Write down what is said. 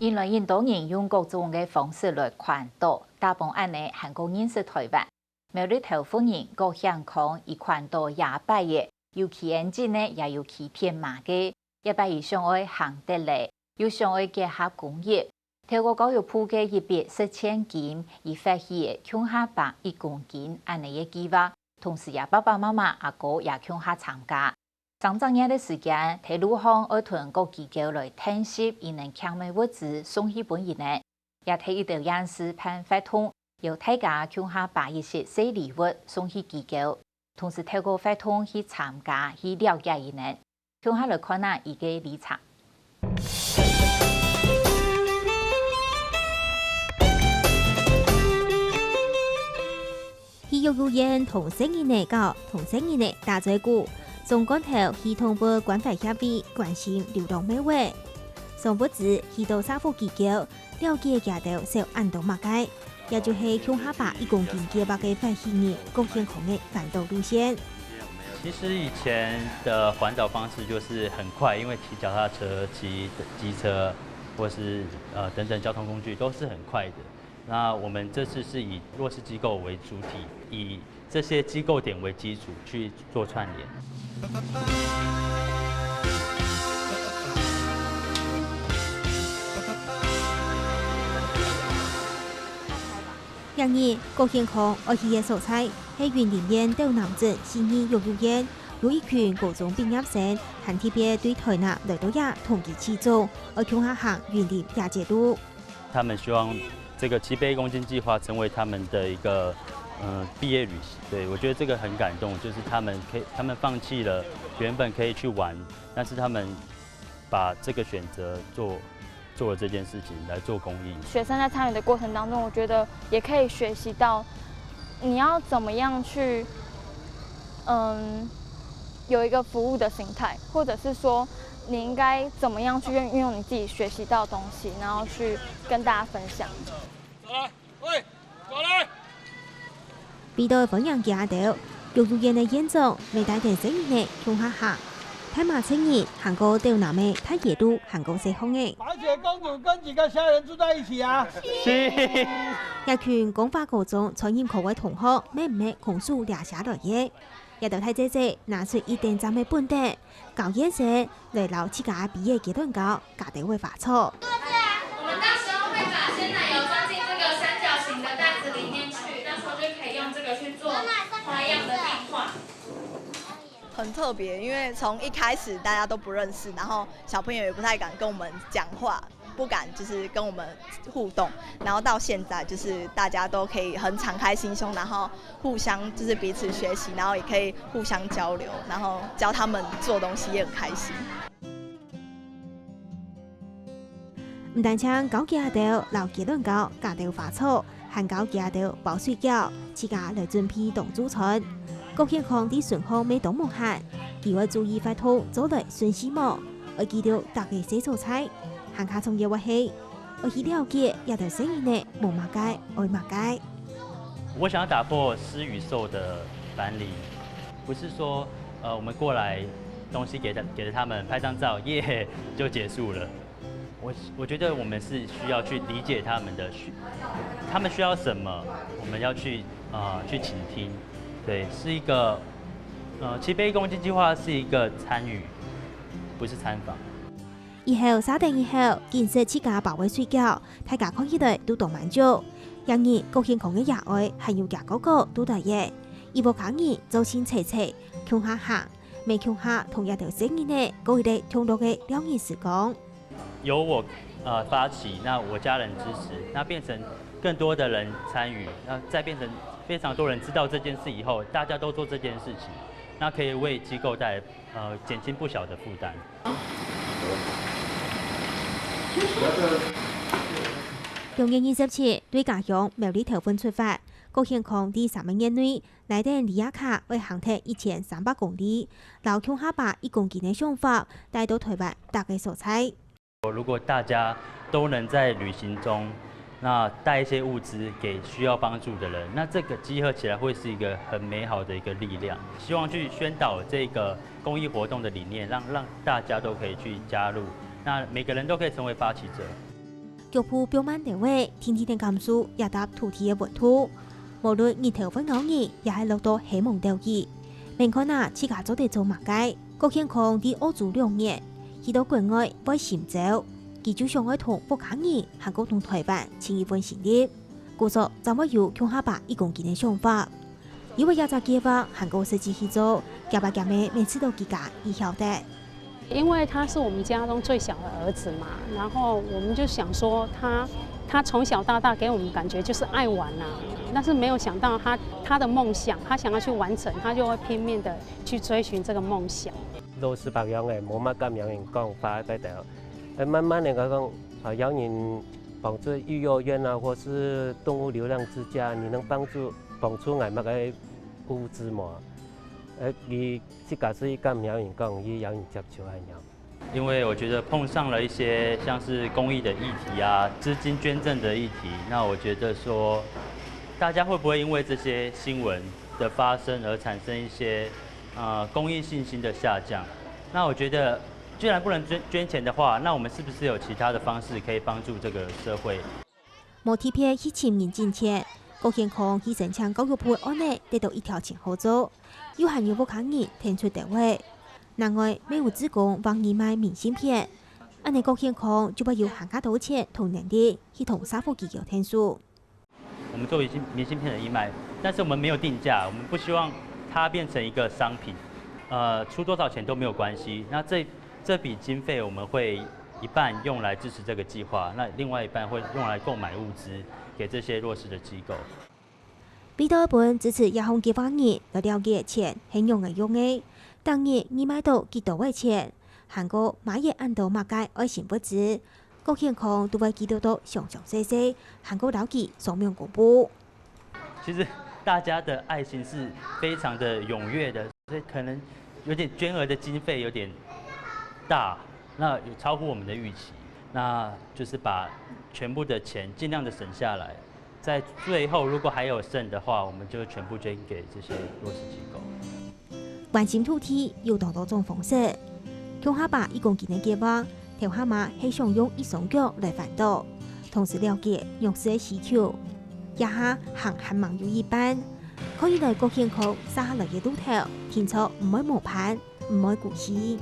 因为印度人用各种的方式来传导，大部分安尼韩国认识台湾。苗栗头夫人各项康以传导28页，有其严谨呢，也有其偏麻嘅。一百以上爱行得嚟，又上爱结合工业。透过教育部嘅110,000件，而发起乡下白1公斤安尼嘅计划，同时也爸爸妈妈阿哥也乡下参加。上正日的时间，铁路行爱团各机构来探悉，而能强买物资送去本人呢，也提一条人事判发通。由大家乡下把一些小礼物送去机构，同时透过发通去参加去了解伊呢。乡下来看下伊个立场。去幼儿园同成人的教同成人的大嘴鼓，从干头去通报关怀协会关心流动美味，从不止去到社福机构了解家头受安动物解。也就是乡下把1公斤计划的发起人郭建宏的环岛路线。其实以前的环岛方式就是很快，因为骑脚踏车、骑机车，或是等等交通工具都是很快的。那我们这次是以弱势机构为主体，以这些机构点为基础去做串联。然而，郭建宏而去嘅所在係云林县斗南镇新义幼儿园，有一群高中毕业生，很特别对台南來到也同期起走，而鄉下行云林亞街路。他们希望这个7杯1公斤计划成为他们的一个毕业旅行。对，我觉得这个很感动，就是他们放弃了原本可以去玩，但是他们把这个选择做了这件事情来做公益。学生在参与的过程当中，我觉得也可以学习到你要怎么样去，有一个服务的心态，或者是说你应该怎么样去运用你自己学习到的东西，然后去跟大家分享。走来，喂，走来。比到分享家头，幼儿园的演奏未帶定成員鄉下行。太馬青年韓國斗南的太野路韓國西方的。白雪公主跟几个家人住在一起啊？是。一群廣化高中傳染課的同學，每每控訴倆下來嘅，也到太姐姐拿出一定站的本地，搞顏色來留自家畢業階段稿，家底會發錯。我們到時候會把鮮奶油裝進這個三角形的袋子裡面去，到時候就可以用這個去做花樣的變化。很特别，因为从一开始大家都不认识，然后小朋友也不太敢跟我们讲话，不敢就是跟我们互动，然后到现在就是大家都可以很敞开心胸，然后互相就是彼此学习，然后也可以互相交流，然后教他们做东西也很开心。唔但將搞家頭留結論稿家頭發錯，還搞家頭包水餃，自家來準備當主餐。郭建宏啲順項未當無限，佢會注意發通做嚟順時務，而記到大家寫錯菜，行下從嘢話起，而去了解也條生意呢無馬街愛馬街。我想要打破施與受的藩篱，不是說我們過來東西給了他們拍張照耶就結束了。我覺得我們是需要去理解他們的他們需要什麼，我們要去傾聽。對，是一個7杯1公斤計劃是一個參與，不是參訪。以後3點以後，建設自家保衛水餃，大家看起來都當滿足。然而，郭建宏嘅野愛還有夾嗰個都大嘢，一部抗議就先齊齊，鄉下行，未鄉下同一條生意呢，過佢哋同樂嘅療癒時光。由我發起，那我家人支持，那變成更多的人參與，那再變成非常多人知道這件事以後，大家都做這件事情，那可以為機構帶來減輕不小的負擔。2月27日，對家鄉苗栗頭份出發，郭建宏第3名內來電里亞卡為行程1300公里，留鄉下把1公斤的想法帶到台灣大家所採。如果大家都能在旅行中，那帶一些物資給需要幫助的人，那這個集合起來會是一個很美好的一個力量。希望去宣導這個公益活動的理念，讓大家都可以去加入，那每個人都可以成為發起者。腳蹼表面地位，天天的感受也搭土地的溫度。無論日頭分咬日，也係落到希望釣魚。明看啊，自家做地做物界，國健康啲澳洲2年，去到國外為尋找，佢就想愛同北韓人、韓國同台灣簽一份協議。故作就會有向下巴一公斤的想法。因為也在計劃韓國實際去做，夾巴夾妹每次都自家已曉得。因為他是我們家中最小的兒子嘛，然後我們就想說他從小到大給我們感覺就是愛玩啊，但是沒有想到他的夢想，他想要去完成，他就會拼命的去追尋這個夢想。老師朋友嘅冇乜咁有人講法嗰度，慢慢嚟講，有人幫助幼兒園啊，或是動物流浪之家，你能幫助我乜嘅物資嘛？佢自家是咁有人講，佢有人接觸係有。因為我覺得碰上了一些像是公益的議題啊、資金捐贈的議題，那我覺得說，大家會不會因為這些新聞的發生而產生一些公益信心的下降？那我覺得，既然不能捐錢的話，那我們是不是有其他的方式可以幫助這個社會？無貼片去簽人進前，國健康去申請教育部案內得到一條前後做，有限有不抗議填出地位。另外，沒有職工往義賣明信片，安尼國健康就不要行家賭錢同能力去同社福機構談數。我們做明信片的義賣，但是我們沒有定價，我們不希望它變成一個商品，出多少錢都沒有關係。那這筆經費我們會一半用來支持這個計劃，那另外一半會用來購買物資給這些弱勢的機構。俾多一本支持亞紅計劃人來了解錢係用嚟用嘅。當日義賣到幾多位錢，韓國買嘢按到物界愛心物資，國健康都會記錄到詳詳細細，韓國老記上面公布。其實大家的愛心是非常的踴躍的，所以可能有點捐額的經費有點大，那有超乎我們的預期，那就是把全部的錢盡量的省下來，在最後如果還有剩的話，我們就全部捐給這些弱勢機構。關心土地有多種方式，向下巴1公斤的計劃，條下馬係想用一雙腳來環島，同時了解弱勢的需求，也下行韓盟友一班，可以來國健康撒下來嘅路頭，天錯唔會磨盤，唔會顧惜。